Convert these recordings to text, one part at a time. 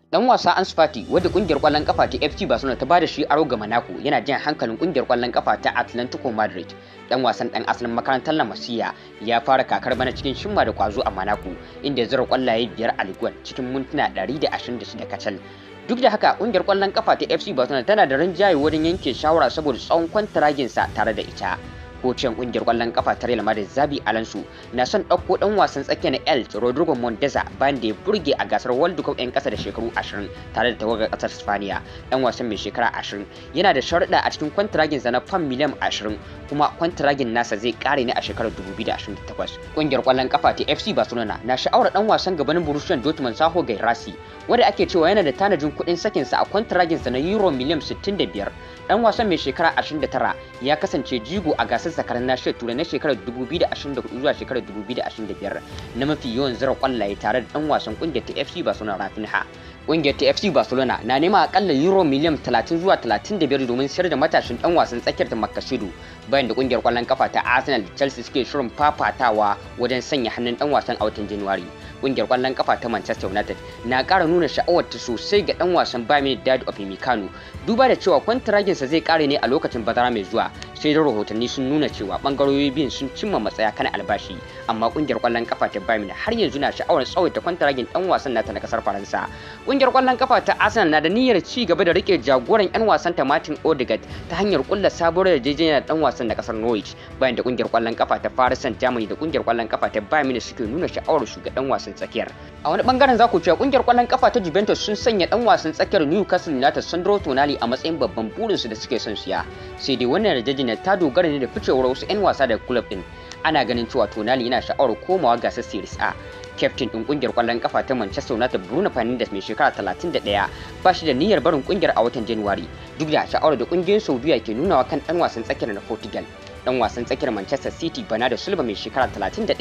Dan wasa Ansu Fati wadda kungiyar kwallon kafa ta FC Barcelona ta bada shi aro ga Monaco yana jan hankalin kungiyar kwallon kafa ta Atlético Madrid. Dan wasan dan asalin makarantar La Masia ya fara kakar bana cikin shimma da kwazo a Monaco inda ya zura kwallaye 5 a Ligue 1 cikin mintuna 126 kacal. Duk da haka kungiyar kwallon kafa ta FC Barcelona tana da rinjaye wurin yanke shawara saboda tsawon kwantaraginsa tare da ita. Kocin kungiyar kwallon kafa ta Real Madrid Xabi Alonso na son ɗauko ɗan wasan tsakiya na Rodrigo Mendoza bayan da ya burge a gasar World Cup 'yan ƙasa da shekaru 20 tare da tawagar ƙasar Spaniya. Ɗan wasan mai shekara 20 yana da sharuɗa a cikin kwantaraginsa na fam miliyan 20 kuma kwantaragin nasa zai ƙare ne a shekarar 2028. Kungiyar kwallon kafa ta FC Barcelona na sha'awar ɗan wasan gabanin Borussia Dortmund Serhou Guirassy wanda ake cewa yana da tanajin kuɗin sakinsa a kwantaraginsa na euro miliyan 65. Dan wasan mai shekara 29 ya kasance jigo a gasar zakaran nashiyar turai na shekarar 2024 zuwa shekarar 2025 na mafi yawan zira kwallaye tare da dan wasan kungiyar ta FC Barcelona Rafinha. Kungiyar ta FC Barcelona na nema akalla euro miliyan 30 zuwa 35 domin sayar da matashin dan wasan tsakiyar da Makasidu bayan da kungiyar kwallon kafa ta Arsenal da Chelsea suke shirin fafatawa wajen sanya hannun dan wasan a watan January. Kungiyar kwallon kafa ta Manchester United na ƙara nuna sha'awarta sosai ga dan wasan Bayern Munich Upamecano duba da cewa kwantaraginsa zai kare ne a lokacin bazara mai zuwa, sai da rahotanni sun nuna cewa bangarori biyun sun cimma matsaya kan albashi, amma kungiyar kwallon kafa ta Bayern Munich har yanzu na sha'awar tsawaita kwantaragin dan wasan nata na kasar Faransa. Kungiyar kwallon kafa ta Arsenal na da niyyar ci gaba da rike jagoran 'yan wasan ta Martin Odegaard ta hanyar kulla sabuwar yarjejeniyar dan wasan na kasar Norwich bayan da kungiyar kwallon kafa ta Paris Saint-Germain da kungiyar kwallon kafa ta Bayern Munich suke nuna sha'awar su ga dan wasan tsakiyar. A wani bangaren za ku cewa kungiyar kwallon kafa ta Juventus sun sanya dan wasan tsakiyar Newcastle United Sandro Tonali a matsayin babban burinsu da suke son siya. Sai dai wannan yarjejeniyar ta dogara ne da ficewar wasu 'yan wasa daga club din. Ana ganin cewa Tonali yana sha'awar komawa gasar Serie A. Kyaftin din kungiyar kwallon kafa ta Manchester United Bruno Fernandes mai shekara 31 ba shi da niyyar barin kungiyar a watan January duk da sha'awar da kungiyoyin Saudiya ke nunawa kan dan wasan tsakiyar na Portugal. Dan wasan tsakiyar Manchester City Bernardo Silva mai shekara 31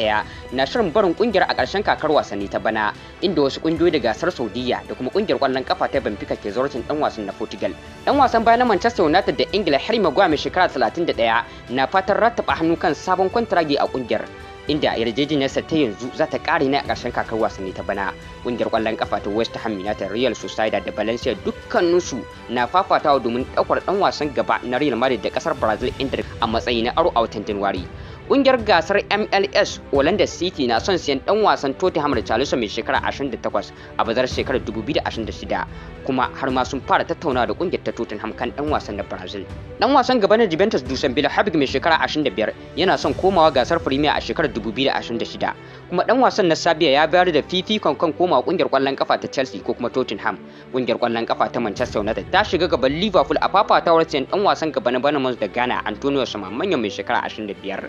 na shirin barin kungiyar a ƙarshen kakar wasanni ta bana, inda wasu kungiyoyi da gasar Saudiya da kuma kungiyar kwallon kafa ta Benfica ke zauracin dan wasan na Portugal. Dan wasan bayan Manchester United da Ingila Harry Maguire mai shekara 31 na fatan rattaba hannu kan sabon kwantaragi a kungiyar, inda yarjejeniyarsa ta yanzu za ta ƙare ne a ƙarshen kakar wasanni ta bana. Ƙungiyar ƙwallon ƙafa ta West Ham United, Real Sociedad da Valencia dukkaninsu na fafatawa domin ɗaukar ɗan wasan gaba na Real Madrid da ƙasar Brazil inda a matsayi na aro a watan January. Ƙungiyar gasar MLS Orlando City na son siyan ɗan wasan Tottenham da Chelsea mai shekara 28 a bazar shekarar 2026, kuma har ma sun fara tattaunawa da ƙungiyar ta Tottenham kan ɗan wasan na Brazil. Ɗan wasan gaba na Juventus Dusan Vlahovic mai shekara 25 yana son komawa gasar Premier a shekarar 2026, kuma ɗan wasan na Serbia ya bayar da fifikon kan komawa ƙungiyar ƙwallon kafa ta Chelsea ko kuma Tottenham. Ƙungiyar ƙwallon kafa ta Manchester United ta shiga gaban Liverpool a fafatawar siyan ɗan wasan gaba na Bournemouth da Ghana Antonio Samammanyo mai shekara 25.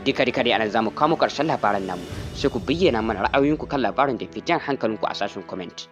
Duka dai anan zamu kawo karshen labaran namu, sai ku bayyana mana ra'ayoyinku kan labarin da ke jan hankalinku a sashen comment.